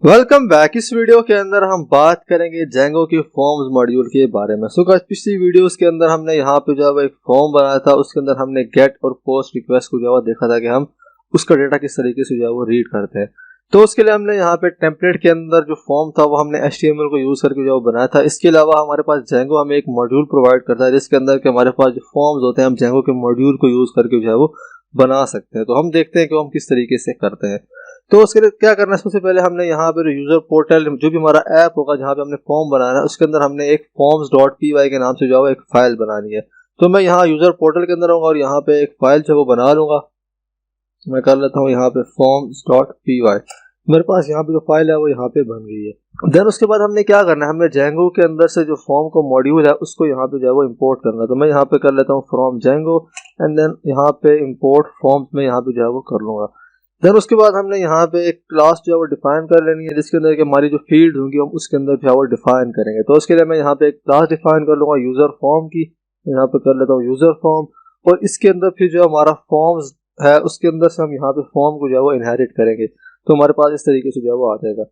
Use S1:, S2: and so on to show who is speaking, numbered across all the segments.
S1: Welcome back. इस video के अंदर हम बात करेंगे जेंगो की फॉर्म्स मॉड्यूल के बारे में। सो गाइस, पिछली वीडियोस के अंदर हमने यहाँ पे जो है एक फॉर्म बनाया था, उसके अंदर हमने गेट और पोस्ट रिक्वेस्ट को जो है देखा था कि हम उसका डेटा किस तरीके से जो है वो रीड करते हैं। तो उसके लिए हमने यहाँ पे टेम्पलेट के अंदर जो फॉर्म था वो हमने HTML को यूज करके जो बनाया था। इसके अलावा हमारे पास जेंगो हमें एक मॉड्यूल प्रोवाइड करता है जिसके अंदर के हमारे पास जो फॉर्म्स होते हैं हम जेंगो के मॉड्यूल को यूज करके जो है वो बना सकते हैं। तो हम देखते हैं कि हम किस तरीके से करते हैं। तो उसके लिए क्या करना है, सबसे पहले हमने यहाँ पे यूजर पोर्टल जो भी हमारा ऐप होगा जहाँ पे हमने फॉर्म बनाना है उसके अंदर हमने एक forms.py के नाम से जो है एक फाइल बनानी है। तो मैं यहाँ यूजर पोर्टल के अंदर आऊंगा और यहाँ पे एक फाइल जो वो बना लूंगा। मैं कर लेता हूँ यहाँ पे forms.py। मेरे पास यहाँ पे जो फाइल है वो यहाँ पे बन गई है। देन उसके बाद हमने क्या करना है, हमने जेंगो के अंदर से जो फॉर्म को मॉड्यूल है उसको यहाँ पे जो है वो इम्पोर्ट करना है। तो मैं यहाँ पे कर लेता हूँ फ्रॉम जेंगो एंड देन यहाँ पे इम्पोर्ट फॉर्म्स में यहाँ पे जो है वो कर लूंगा। देन उसके बाद हमने यहाँ पे एक क्लास जो है वो डिफाइन कर लेनी है जिसके अंदर हमारी जो फील्ड होंगी हम उसके अंदर जो है वो डिफाइन करेंगे। तो उसके लिए मैं यहाँ पे एक क्लास डिफाइन कर लूंगा यूजर फॉर्म की। यहाँ पे कर लेता हूँ यूजर फॉर्म और इसके अंदर फिर जो हमारा फॉर्म्स है उसके अंदर से हम यहाँ पे फॉर्म को जो है वो इनहेरिट करेंगे। तो हमारे पास इस तरीके से जो है वो आ जाएगा।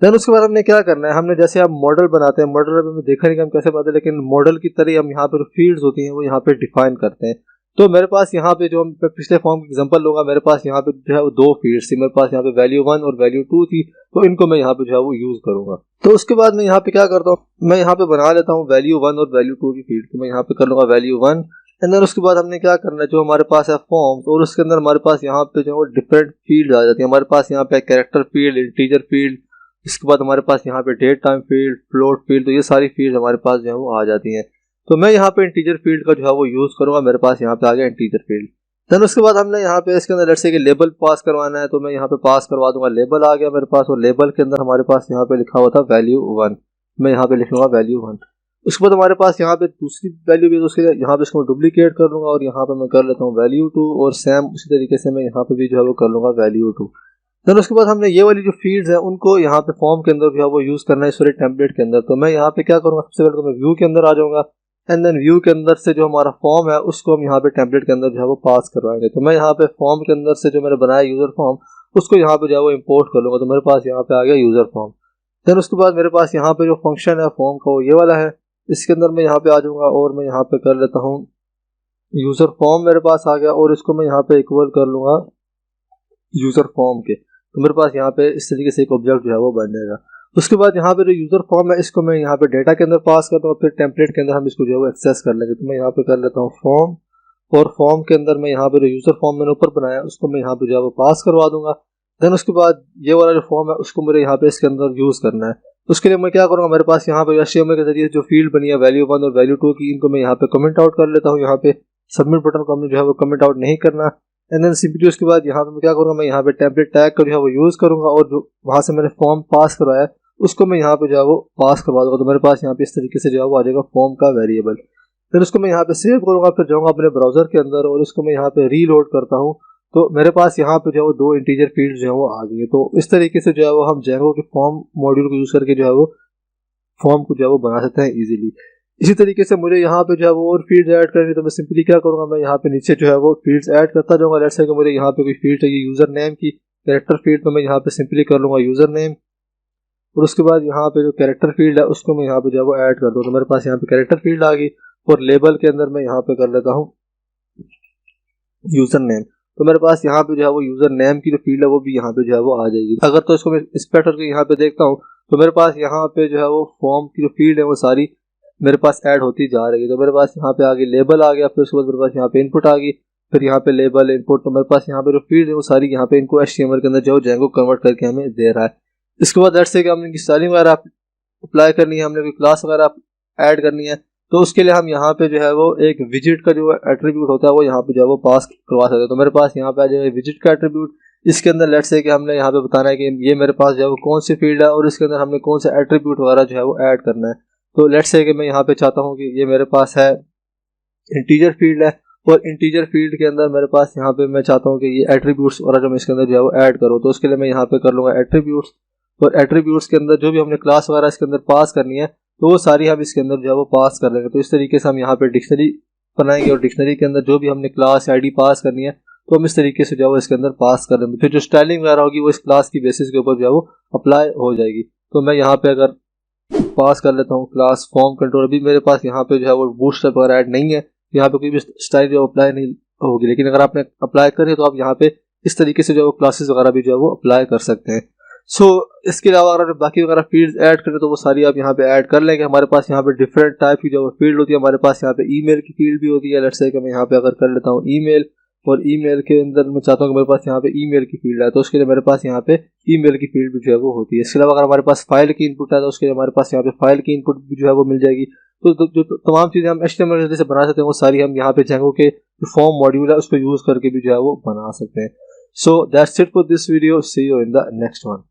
S1: देन उसके बाद हमने क्या करना है, हमने जैसे हम मॉडल बनाते हैं, मॉडल अभी देखा नहीं कि हम कैसे बनाते हैं, लेकिन मॉडल की तरह हम यहाँ पे जो फील्ड्स होती हैं वो यहाँ पे डिफाइन करते हैं। तो मेरे पास यहाँ पे जो मैं पिछले फॉर्म की एग्जांपल लूंगा, मेरे पास यहाँ पे जो है वो दो फील्ड्स थी। मेरे पास यहाँ पे वैल्यू 1 और वैल्यू 2 थी, तो इनको मैं यहाँ पे जो है वो यूज करूंगा। तो उसके बाद मैं यहाँ पे क्या करता हूँ, मैं यहाँ पे बना लेता हूँ वैल्यू 1 और वैल्यू 2 की फील्ड। तो मैं यहाँ पे कर लूंगा वैल्यू 1 एंड देन उसके बाद हमने क्या करना है, जो हमारे पास है फॉर्म, तो उसके अंदर हमारे पास यहाँ पे जो है डिफरेंट फील्ड आ जाती है। हमारे पास यहाँ पे कैरेक्टर फील्ड, इंटीजर फील्ड, इसके बाद हमारे पास यहाँ पे date time field, float field, तो ये सारी फील्ड हमारे पास जो है वो आ जाती हैं। तो मैं यहाँ पे इंटीजर फील्ड का जो है वो यूज करूंगा। मेरे पास यहाँ पे आ गया इंटीजर फील्ड। देन उसके बाद हमने यहाँ पे इसके अंदर लेट्स से कि लेबल पास करवाना है, तो मैं यहाँ पे पास करवा दूंगा। लेबल आ गया मेरे पास और लेबल के अंदर हमारे पास यहाँ पे लिखा हुआ था वैल्यू 1। मैं यहाँ पे लिख लूंगा वैल्यू 1। उसके बाद हमारे पास यहाँ पे दूसरी वैल्यू भी, तो उसके यहाँ पे इसको डुप्लीकेट कर लूंगा और यहाँ पे मैं कर लेता हूँ वैल्यू 2 और सेम उसी तरीके से मैं यहाँ पे भी जो है वो कर लूंगा वैल्यू 2। देन उसके बाद हमने ये वाली जो फील्ड्स हैं उनको यहाँ पे फॉर्म के अंदर जो है वो यूज करना है इस वाले टेम्पलेट के अंदर। तो मैं यहाँ पे क्या करूँगा, सबसे पहले तो मैं व्यू के अंदर आ जाऊंगा एंड देन व्यू के अंदर से जो हमारा फॉर्म है उसको हम यहाँ पे टेम्पलेट के अंदर जो है वो पास करवाएंगे। तो मैं यहाँ पे फॉर्म के अंदर से जो मैंने बनाया यूजर फॉर्म उसको यहाँ पे जो है वो इम्पोर्ट कर लूंगा। तो मेरे पास यहाँ पे आ गया यूजर फॉर्म। देन उसके बाद मेरे पास यहाँ पे जो फंक्शन है फॉर्म का वो ये वाला है, इसके अंदर मैं यहाँ पे आ जाऊंगा और मैं यहाँ पे कर लेता हूँ यूजर फॉर्म। मेरे पास आ गया और इसको मैं यहाँ पे इक्वल कर लूंगा यूजर फॉर्म के। तो मेरे पास यहाँ पे इस तरीके से एक ऑब्जेक्ट जो है वो बन जाएगा। उसके बाद यहाँ पे जो यूजर फॉर्म है इसको मैं यहाँ पे डेटा के अंदर पास करता हूँ, फिर टेम्पलेट के अंदर हम इसको जो है वो एक्सेस कर लेंगे। तो मैं यहाँ पे कर लेता हूँ फॉर्म और फॉर्म के अंदर मैं यहाँ पे जो यूजर फॉर्म मैंने ऊपर बनाया उसको मैं यहाँ पे जो है वो पास करवा दूंगा। देन उसके बाद ये वाला जो फॉर्म है उसको मुझे यहाँ पे इसके अंदर यूज करना है। उसके लिए मैं क्या करूँगा, मेरे पास यहाँ पे HTML के जरिए जो फील्ड बनी है वैल्यू 1 और वैल्यू 2 की, इनको मैं यहाँ पे कमेंट आउट कर लेता हूँ। यहाँ पे सबमिट बटन को हमने जो है वो कमेंट आउट नहीं करना। एंड देन सिंपली उसके बाद यहाँ पे मैं क्या करूँगा, मैं यहाँ पे टेम्पलेट टैग का जो है वो यूज करूंगा और जो वहाँ से मैंने फॉर्म पास करवाया उसको मैं यहाँ पे जो है वो पास करवा दूंगा। तो मेरे पास यहाँ पे इस तरीके से जो है वो आ जाएगा फॉर्म का वेरिएबल। फिर उसको मैं यहाँ पे सेव करूंगा, फिर जाऊंगा अपने ब्राउजर के अंदर और इसको मैं यहाँ पे रीलोड करता हूँ। तो मेरे पास यहाँ पे जो है वो दो इंटीजर फील्ड जो है वो आ गई है। तो इस तरीके से जो है वो हम जेंगो के फॉर्म मॉड्यूल को यूज करके जो है वो फॉर्म को जो है वो बना सकते हैं इजीली। इसी तरीके से मुझे यहाँ पे जो है वो और फील्ड्स ऐड करनी है, तो मैं सिंपली क्या करूँगा, मैं यहाँ पे नीचे जो है वो फील्ड्स ऐड करता जाऊँगा। लेट्स से कि मुझे यहाँ पे कोई फील्ड चाहिए यूजर नेम की, कैरेक्टर फील्ड, तो मैं यहाँ पे सिंपली कर लूँगा यूजर नेम और उसके बाद यहाँ पे जो कैरेक्टर फील्ड है उसको मैं यहाँ पे जो है वो ऐड कर दूँ। तो मेरे पास यहाँ पे कैरेक्टर फील्ड आ गई और लेबल के अंदर मैं यहाँ पे कर लेता हूँ यूजर नेम। तो मेरे पास यहाँ पे जो है वो यूजर नेम की जो फील्ड है वो भी यहाँ पे जो है वो आ जाएगी। अगर तो इसको मैं इंस्पेक्ट करके यहाँ पे देखता हूँ तो मेरे पास यहाँ पे जो है वो फॉर्म की जो फील्ड है वो सारी मेरे पास ऐड होती जा रही है। तो मेरे पास यहाँ पे आ गई लेबल आ गया, फिर उसके बाद मेरे पास यहाँ पे इनपुट आ गई, फिर यहाँ पे लेबल इनपुट। तो मेरे पास यहाँ पे जो फील्ड है वो सारी यहाँ पे इनको HTML के अंदर जो जेंगो कन्वर्ट करके हमें दे रहा है। इसके बाद लेट्स से कि हमने स्टाइलिंग वगैरह अप्लाई करनी है, हमने कोई क्लास वगैरह ऐड करनी है, तो उसके लिए हम यहाँ पे जो है वो एक विजिट का जो एट्रीब्यूट होता है वो यहाँ पे जो है वो पास करवा सकते हैं। तो मेरे पास यहाँ पे आ जाएगा विजिट का एट्रीब्यूट। इसके अंदर लेट्स से कि हमने यहाँ पे बताना है कि ये मेरे पास जो है वो कौन सी फील्ड है और इसके अंदर हमने कौन सा एट्रीब्यूट वगैरह जो है वो ऐड करना है। तो लेट्स से कि मैं यहाँ पे चाहता हूँ कि ये मेरे पास है इंटीजर फील्ड है और इंटीजर फील्ड के अंदर मेरे पास यहाँ पे मैं चाहता हूँ कि ये एट्रीब्यूट्स वगैरह जो मैं इसके अंदर जो है वो ऐड करूँ। तो उसके लिए मैं यहाँ पे कर लूँगा एट्रीब्यूट्स और एट्रीब्यूट्स के अंदर जो भी हमने क्लास वगैरह इसके अंदर पास करनी है तो वो सारी हम इसके अंदर जो है वो पास कर लेंगे। तो इस तरीके से हम यहाँ पे डिक्शनरी बनाएंगे और डिक्शनरी के अंदर जो भी हमने क्लास ID पास करनी है तो हम इस तरीके से जो है इसके अंदर पास कर देंगे। फिर जो स्टाइलिंग वगैरह होगी वो इस क्लास की बेसिस के ऊपर जो है वो अप्लाई हो जाएगी। तो मैं यहाँ पे अगर पास कर लेता हूँ क्लास फॉर्म कंट्रोल, अभी मेरे पास यहाँ पे जो है वो बूटस्ट्रैप वगैरह ऐड नहीं है, यहाँ पे कोई भी स्टाइल जो अप्लाई नहीं होगी। लेकिन अगर आपने अप्लाई करी तो आप यहाँ पे इस तरीके से जो है वो क्लासेस वगैरह भी जो है वो अप्लाई कर सकते हैं। सो इसके अलावा अगर बाकी वगैरह फील्ड्स ऐड करें तो वो सारी आप यहाँ पे ऐड कर लेंगे। हमारे पास यहाँ पे डिफरेंट टाइप की जो फील्ड होती है, हमारे पास यहाँ पे ईमेल की फील्ड भी होती है। लेट्स से कि मैं यहाँ पे अगर कर लेता हूँ ईमेल, और ईमेल के अंदर मैं चाहता हूँ कि मेरे पास यहाँ पे ईमेल की फील्ड है, तो उसके लिए मेरे पास यहाँ पे ईमेल की फील्ड भी जो है वो होती है। इसके अलावा अगर हमारे पास फाइल की इनपुट है तो उसके लिए हमारे पास यहाँ पे फाइल की इनपुट भी जो है वो मिल जाएगी। तो जो तमाम चीज़ें हम HTML से बना सकते हैं वो सारी हम यहाँ पे Django के फॉर्म मॉड्यूल है उसको यूज़ करके भी जो है वो बना सकते हैं। So that's it for this video, see you in the next one.